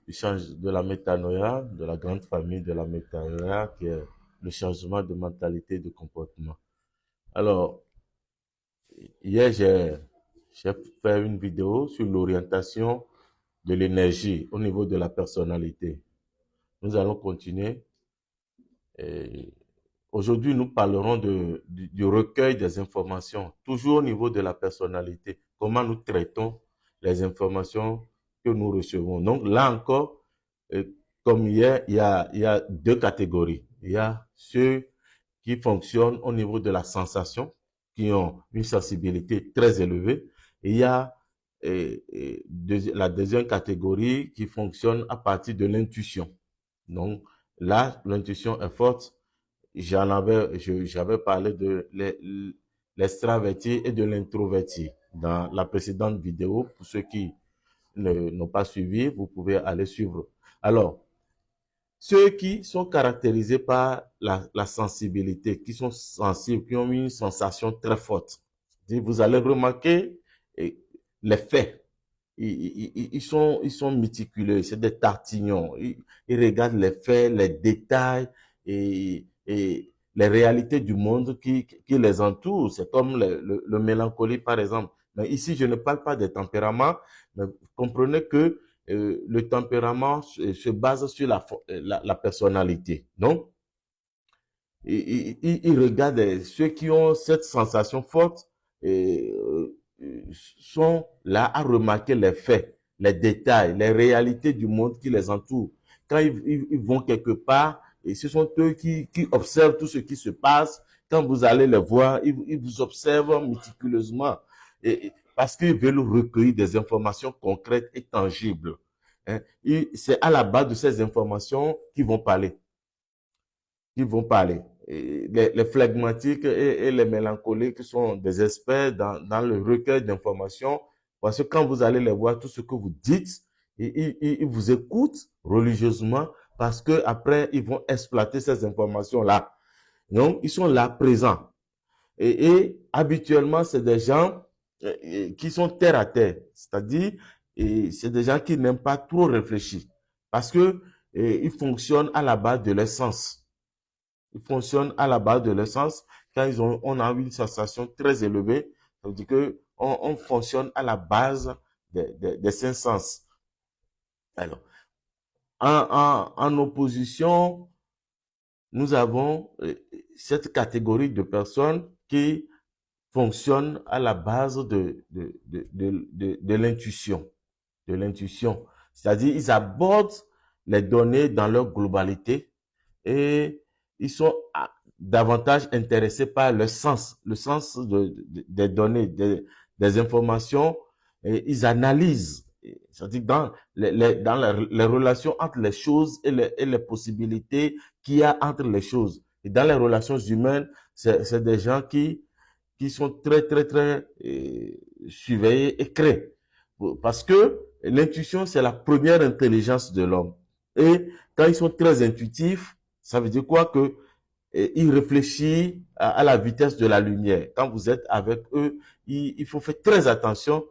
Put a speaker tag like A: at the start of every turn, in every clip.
A: de la métanoïa, de la grande famille de la métanoïa, qui est le changement de mentalité et de comportement. Alors, hier, j'ai fait une vidéo sur l'orientation de l'énergie au niveau de la personnalité. Nous allons continuer. Et aujourd'hui, nous parlerons du recueil des informations, toujours au niveau de la personnalité. Comment nous traitons les informations que nous recevons. Donc là encore, comme hier, il y a deux catégories. Il y a ceux qui fonctionnent au niveau de la sensation, qui ont une sensibilité très élevée. Et il y a la deuxième catégorie qui fonctionne à partir de l'intuition. Donc là, l'intuition est forte. J'avais parlé de l'extraverti et de l'introverti dans la précédente vidéo. Pour ceux qui n'ont pas suivi, vous pouvez aller suivre. Alors, ceux qui sont caractérisés par la sensibilité, qui sont sensibles, qui ont une sensation très forte, vous allez remarquer les faits. Ils sont méticuleux, c'est des tartignons. Ils regardent les faits, les détails et les réalités du monde qui les entourent. C'est comme le mélancolie, par exemple. Mais ici, je ne parle pas des tempéraments, mais comprenez que le tempérament se base sur la personnalité. Donc, ils regardent ceux qui ont cette sensation forte et, sont là à remarquer les faits, les détails, les réalités du monde qui les entoure. Quand ils vont quelque part, et ce sont eux qui observent tout ce qui se passe. Quand vous allez les voir, ils vous observent méticuleusement. Parce qu'ils veulent recueillir des informations concrètes et tangibles. Hein. C'est à la base de ces informations qu'ils vont parler. Ils vont parler. Les phlegmatiques et les mélancoliques sont des experts dans le recueil d'informations, parce que quand vous allez les voir, tout ce que vous dites, ils vous écoutent religieusement, parce que après ils vont exploiter ces informations-là. Donc, ils sont là présents. Et habituellement, c'est des gens qui sont terre à terre, c'est-à-dire, c'est des gens qui n'aiment pas trop réfléchir, parce que ils fonctionnent à la base de l'essence. Ils fonctionnent à la base de l'essence. Quand on a une sensation très élevée, ça veut dire que on fonctionne à la base des cinq sens. Alors, en opposition, nous avons cette catégorie de personnes qui fonctionnent à la base de l'intuition. De l'intuition. C'est-à-dire, ils abordent les données dans leur globalité et ils sont davantage intéressés par le sens des données, des informations, et ils analysent. C'est-à-dire dans les relations entre les choses et les possibilités qu'il y a entre les choses. Et dans les relations humaines, c'est des gens qui sont très surveillés et créés. Parce que l'intuition, c'est la première intelligence de l'homme. Et quand ils sont très intuitifs, ça veut dire quoi? Que ils réfléchissent à la vitesse de la lumière. Quand vous êtes avec eux, il faut faire très attention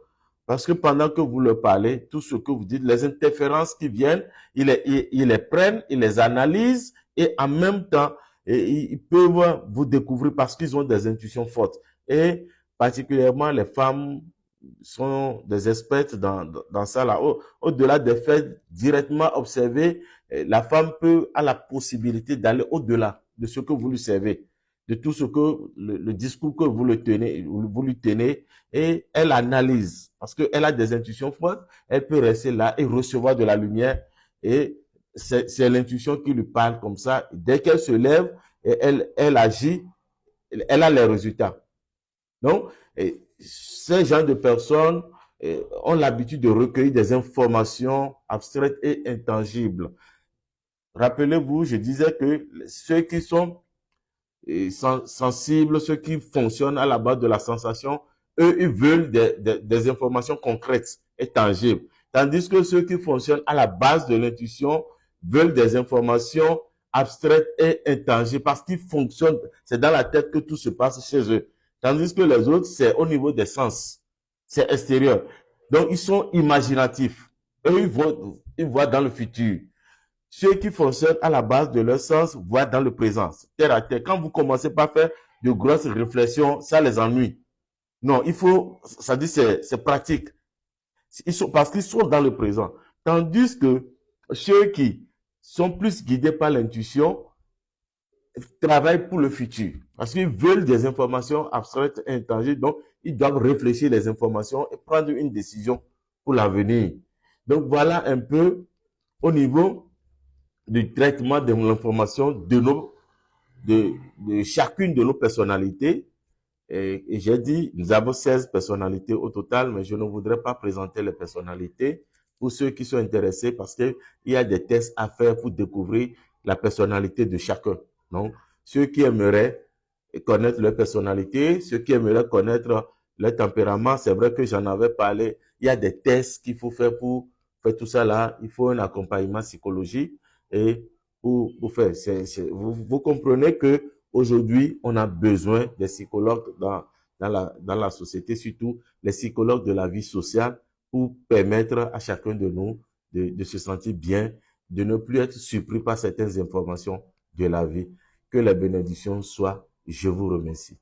A: parce que pendant que vous leur parlez, tout ce que vous dites, les interférences qui viennent, ils les prennent, ils les analysent et en même temps, ils peuvent vous découvrir parce qu'ils ont des intuitions fortes. Et particulièrement les femmes sont des expertes dans ça là. Au-delà des faits directement observés, la femme a la possibilité d'aller au-delà de ce que vous lui servez, de tout ce que le discours que vous lui tenez, et elle analyse parce qu'elle a des intuitions fortes. Elle peut rester là et recevoir de la lumière, et c'est l'intuition qui lui parle comme ça. Dès qu'elle se lève, elle agit, elle a les résultats. Donc, ces gens de personnes ont l'habitude de recueillir des informations abstraites et intangibles. Rappelez-vous, je disais que ceux qui sont sensibles, ceux qui fonctionnent à la base de la sensation, eux, ils veulent des informations concrètes et tangibles. Tandis que ceux qui fonctionnent à la base de l'intuition veulent des informations abstraites et intangibles parce qu'ils fonctionnent, c'est dans la tête que tout se passe chez eux. Tandis que les autres, c'est au niveau des sens. C'est extérieur. Donc, ils sont imaginatifs. Eux, ils voient dans le futur. Ceux qui fonctionnent à la base de leur sens voient dans le présent, terre à terre. Quand vous commencez par faire de grosses réflexions, ça les ennuie. Non, il faut, ça dit c'est pratique. Parce qu'ils sont dans le présent. Tandis que ceux qui sont plus guidés par l'intuition travaillent pour le futur. Parce qu'ils veulent des informations abstraites et intangibles. Donc, ils doivent réfléchir les informations et prendre une décision pour l'avenir. Donc, voilà un peu au niveau du traitement de l'information de chacune de nos personnalités. Et j'ai dit, nous avons 16 personnalités au total, mais je ne voudrais pas présenter les personnalités pour ceux qui sont intéressés parce qu'il y a des tests à faire pour découvrir la personnalité de chacun. Donc, ceux qui aimeraient connaître leur personnalité, ceux qui aimeraient connaître leur tempérament, c'est vrai que j'en avais parlé. Il y a des tests qu'il faut faire pour faire tout ça là. Il faut un accompagnement psychologique et pour faire. Vous comprenez que aujourd'hui, on a besoin des psychologues dans la société, surtout les psychologues de la vie sociale, pour permettre à chacun de nous de se sentir bien, de ne plus être surpris par certaines informations de la vie. Que les bénédictions soient. Je vous remercie.